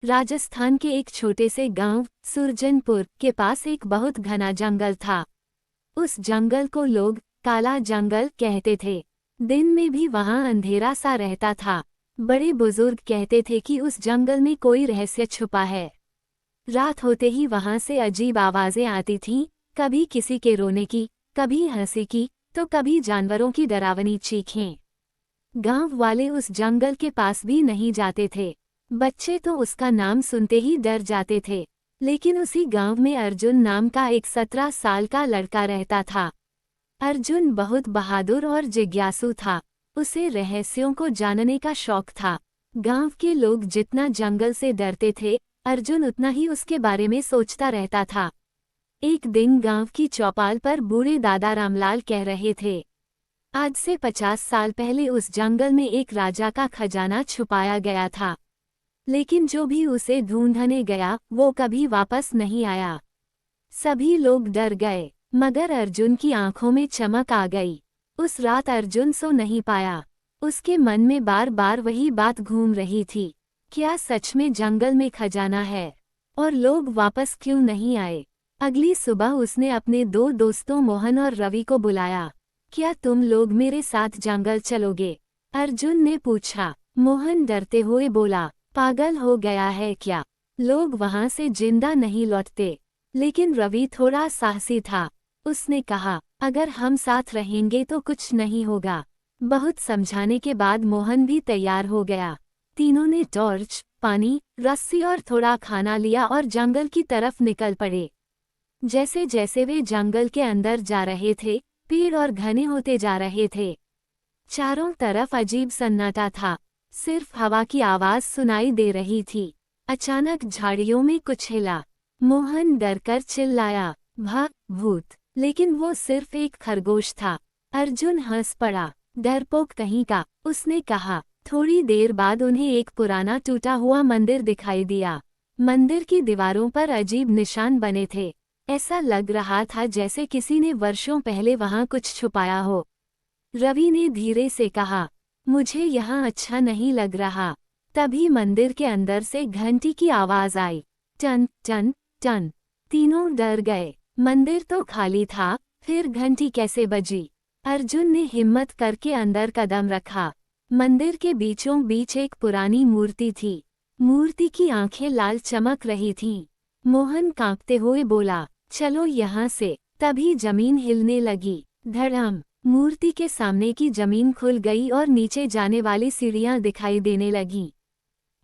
राजस्थान के एक छोटे से गांव सुरजनपुर के पास एक बहुत घना जंगल था। उस जंगल को लोग काला जंगल कहते थे। दिन में भी वहां अंधेरा सा रहता था। बड़े बुजुर्ग कहते थे कि उस जंगल में कोई रहस्य छुपा है। रात होते ही वहां से अजीब आवाजें आती थीं, कभी किसी के रोने की, कभी हंसी की, तो कभी जानवरों की डरावनी चीखें। गांव वाले उस जंगल के पास भी नहीं जाते थे। बच्चे तो उसका नाम सुनते ही डर जाते थे। लेकिन उसी गांव में अर्जुन नाम का एक 17 साल का लड़का रहता था। अर्जुन बहुत बहादुर और जिज्ञासु था। उसे रहस्यों को जानने का शौक था। गांव के लोग जितना जंगल से डरते थे, अर्जुन उतना ही उसके बारे में सोचता रहता था। एक दिन गांव की चौपाल पर बूढ़े दादा रामलाल कह रहे थे, आज से 50 साल पहले उस जंगल में एक राजा का खजाना छुपाया गया था। लेकिन जो भी उसे ढूंढने गया वो कभी वापस नहीं आया। सभी लोग डर गए, मगर अर्जुन की आंखों में चमक आ गई। उस रात अर्जुन सो नहीं पाया। उसके मन में बार बार वही बात घूम रही थी, क्या सच में जंगल में खजाना है और लोग वापस क्यों नहीं आए। अगली सुबह उसने अपने दो दोस्तों मोहन और रवि को बुलाया। क्या तुम लोग मेरे साथ जंगल चलोगे? अर्जुन ने पूछा। मोहन डरते हुए बोला, पागल हो गया है क्या? लोग वहां से जिंदा नहीं लौटते। लेकिन रवि थोड़ा साहसी था। उसने कहा, अगर हम साथ रहेंगे तो कुछ नहीं होगा। बहुत समझाने के बाद मोहन भी तैयार हो गया। तीनों ने टॉर्च, पानी, रस्सी और थोड़ा खाना लिया और जंगल की तरफ निकल पड़े। जैसे जैसे वे जंगल के अंदर जा रहे थे, पेड़ और घने होते जा रहे थे। चारों तरफ अजीब सन्नाटा था, सिर्फ हवा की आवाज सुनाई दे रही थी। अचानक झाड़ियों में कुछ हिला। मोहन डरकर चिल्लाया, भाग भूत! लेकिन वो सिर्फ एक खरगोश था। अर्जुन हंस पड़ा, डरपोक कहीं का, उसने कहा। थोड़ी देर बाद उन्हें एक पुराना टूटा हुआ मंदिर दिखाई दिया। मंदिर की दीवारों पर अजीब निशान बने थे। ऐसा लग रहा था जैसे किसी ने वर्षों पहले वहां कुछ छुपाया हो। रवि ने धीरे से कहा, मुझे यहाँ अच्छा नहीं लग रहा। तभी मंदिर के अंदर से घंटी की आवाज आई, टन टन टन। तीनों डर गए। मंदिर तो खाली था, फिर घंटी कैसे बजी? अर्जुन ने हिम्मत करके अंदर कदम रखा। मंदिर के बीचों बीच एक पुरानी मूर्ति थी। मूर्ति की आंखें लाल चमक रही थीं। मोहन कांपते हुए बोला, चलो यहाँ से। तभी जमीन हिलने लगी। धड़म! मूर्ति के सामने की जमीन खुल गई और नीचे जाने वाली सीढ़ियां दिखाई देने लगीं।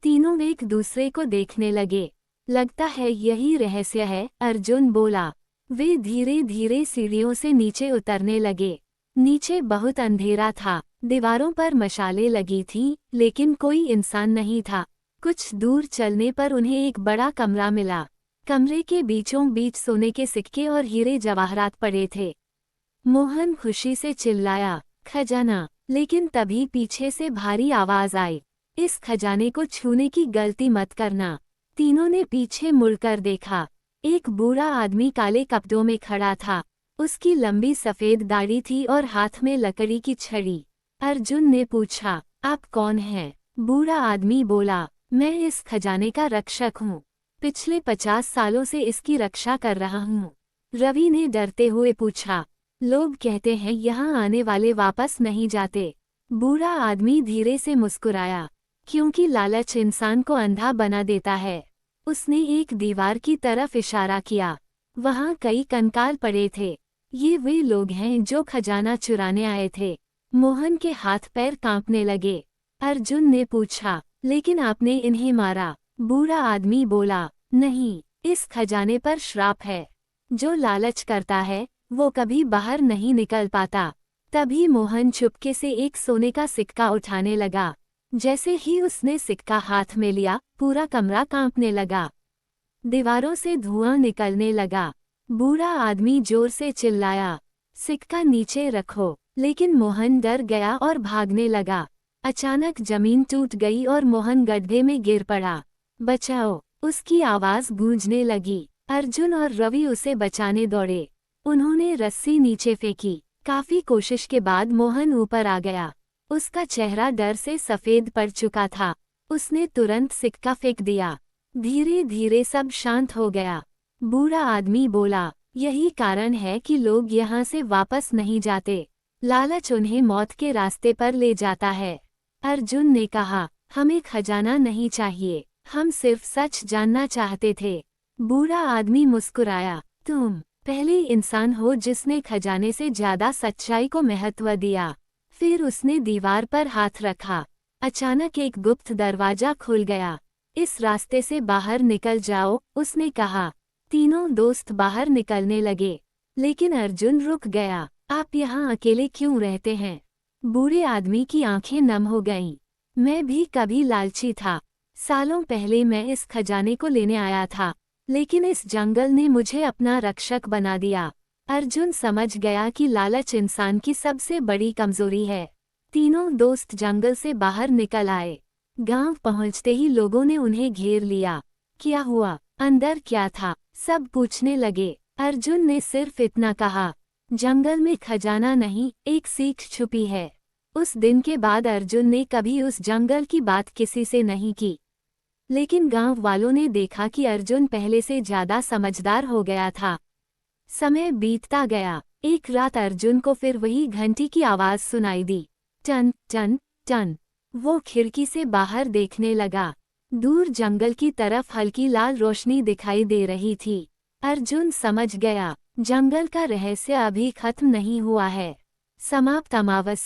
तीनों एक दूसरे को देखने लगे। लगता है यही रहस्य है, अर्जुन बोला। वे धीरे धीरे सीढ़ियों से नीचे उतरने लगे। नीचे बहुत अंधेरा था। दीवारों पर मशालें लगी थीं, लेकिन कोई इंसान नहीं था। कुछ दूर चलने पर उन्हें एक बड़ा कमरा मिला। कमरे के बीचों बीच सोने के सिक्के और हीरे जवाहरात पड़े थे। मोहन खुशी से चिल्लाया, खजाना! लेकिन तभी पीछे से भारी आवाज आई, इस खजाने को छूने की गलती मत करना। तीनों ने पीछे मुड़कर देखा। एक बूढ़ा आदमी काले कपड़ों में खड़ा था। उसकी लंबी सफेद दाढ़ी थी और हाथ में लकड़ी की छड़ी। अर्जुन ने पूछा, आप कौन हैं? बूढ़ा आदमी बोला, मैं इस खजाने का रक्षक हूँ। पिछले 50 सालों से इसकी रक्षा कर रहा हूँ। रवि ने डरते हुए पूछा, लोग कहते हैं यहाँ आने वाले वापस नहीं जाते। बूढ़ा आदमी धीरे से मुस्कुराया, क्योंकि लालच इंसान को अंधा बना देता है। उसने एक दीवार की तरफ इशारा किया। वहाँ कई कंकाल पड़े थे। ये वे लोग हैं जो खजाना चुराने आए थे। मोहन के हाथ पैर कांपने लगे। अर्जुन ने पूछा, लेकिन आपने इन्हें मारा? बूढ़ा आदमी बोला, नहीं, इस खजाने पर श्राप है। जो लालच करता है वो कभी बाहर नहीं निकल पाता। तभी मोहन चुपके से एक सोने का सिक्का उठाने लगा। जैसे ही उसने सिक्का हाथ में लिया, पूरा कमरा कांपने लगा। दीवारों से धुआं निकलने लगा। बूढ़ा आदमी जोर से चिल्लाया, सिक्का नीचे रखो। लेकिन मोहन डर गया और भागने लगा। अचानक जमीन टूट गई और मोहन गड्ढे में गिर पड़ा। बचाओ! उसकी आवाज गूंजने लगी। अर्जुन और रवि उसे बचाने दौड़े। उन्होंने रस्सी नीचे फेंकी। काफी कोशिश के बाद मोहन ऊपर आ गया। उसका चेहरा डर से सफेद पड़ चुका था। उसने तुरंत सिक्का फेंक दिया। धीरे धीरे सब शांत हो गया। बूढ़ा आदमी बोला, यही कारण है कि लोग यहाँ से वापस नहीं जाते। लालच उन्हें मौत के रास्ते पर ले जाता है। अर्जुन ने कहा, हमें खजाना नहीं चाहिए, हम सिर्फ सच जानना चाहते थे। बूढ़ा आदमी मुस्कुराया, तुम पहले इंसान हो जिसने खजाने से ज्यादा सच्चाई को महत्व दिया। फिर उसने दीवार पर हाथ रखा। अचानक एक गुप्त दरवाजा खुल गया। इस रास्ते से बाहर निकल जाओ, उसने कहा। तीनों दोस्त बाहर निकलने लगे, लेकिन अर्जुन रुक गया। आप यहाँ अकेले क्यों रहते हैं? बूढ़े आदमी की आंखें नम हो गईं। मैं भी कभी लालची था। सालों पहले मैं इस खजाने को लेने आया था, लेकिन इस जंगल ने मुझे अपना रक्षक बना दिया। अर्जुन समझ गया कि लालच इंसान की सबसे बड़ी कमजोरी है। तीनों दोस्त जंगल से बाहर निकल आए। गांव पहुंचते ही लोगों ने उन्हें घेर लिया। क्या हुआ? अंदर क्या था? सब पूछने लगे। अर्जुन ने सिर्फ इतना कहा, जंगल में खजाना नहीं, एक सीख छुपी है। उस दिन के बाद अर्जुन ने कभी उस जंगल की बात किसी से नहीं की। लेकिन गांव वालों ने देखा कि अर्जुन पहले से ज्यादा समझदार हो गया था। समय बीतता गया। एक रात अर्जुन को फिर वही घंटी की आवाज सुनाई दी। Ton ton ton. वो खिड़की से बाहर देखने लगा। दूर जंगल की तरफ हल्की लाल रोशनी दिखाई दे रही थी। अर्जुन समझ गया, जंगल का रहस्य अभी खत्म नहीं हुआ है। समाप्त। अमावस्या।